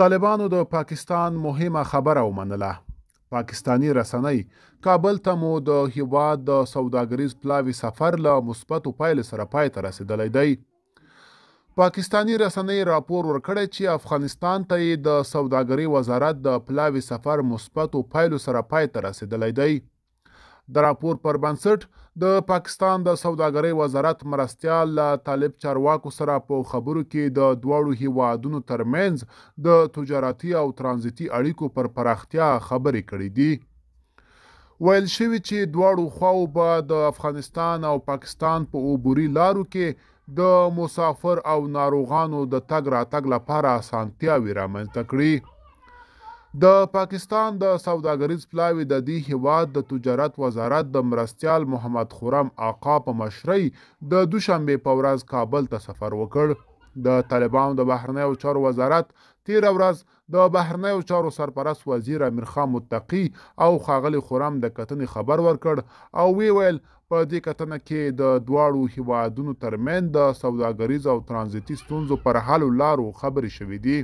طالبانو د پاکستان مهمه خبره ومنله. پاکستانی رسنۍ کابل ته مو د هیواد د سوداګریز پلاوي سفر له مثبتو پایلو سره پای ته رسیدلی دی. پاکستانی رسنۍ راپور ورکړی چې افغانستان ته یې د سوداګرۍ وزارت د پلاوي سفر مثبتو پایلو سره پای ته رسیدلی دی. د راپور پر بنسټ د پاکستان د سوداګرۍ وزارت مرستیال له طالب چارواکو سره په خبرو کې د دواړو هیوادونو ترمنځ د تجارتي او ترانزیتي اړیکو پر پراختیا خبرې کړې دي. ویل شوي چې دواړو خواو به د افغانستان او پاکستان په عبوري لارو کې د مسافر او ناروغانو د تګ راتګ لپاره اسانتیاوې رامنځته کړي. د پاکستان د سوداګریز پلاوي د دې هیواد د تجارت وزارت د مرستیال محمد خرم آقا په مشرۍ د دوشنبې په ورځ کابل ته سفر وکړ. د طالبانو د بهرنیو چارو وزارت تېره ورځ د بهرنیو چارو سرپرست وزیر امیر خان متقي او ښاغلي خرم د کتنې خبر ورکړ او ویل په دې کتنه کې د دواړو هیوادونو ترمنځ د سوداګریز او ترانزیتي ستونزو پر حل لارو خبرې شوې دي.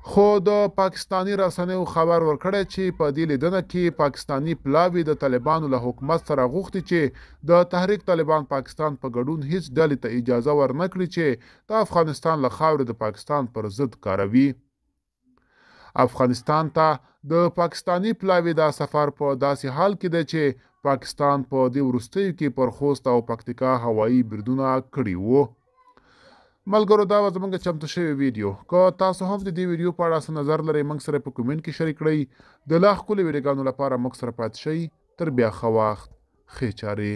خو د پاکستانی رسنیو خبر ورکړی چې په دې لیدنه کې پاکستانی پلاوي د طالبانو له حکومت سره غوښتي چې د تحریک طالبان پاکستان په ګډون هیڅ ډلې ته اجازه ورنکړي چې د افغانستان له خاورې د پاکستان پر ضد کاروي. افغانستان ته د پاکستانی پلاوي دا سفر په داسې حال کې دی چې پاکستان په دې وروستیو کې پر خوست او پکتیکا هوایي بریدونه کړي وو. ملګرو دا و زموږ چمتو شوی ویډیو. که تاسو هم د دې ویډیو په اړه څه نظر لرئ موږ سره په کومنټ کې شریک کړئ. د لا ښکلو ویډیوګانو لپاره موږ سره پاتې شئ. تر بیا ښه وخت، ښې چارې.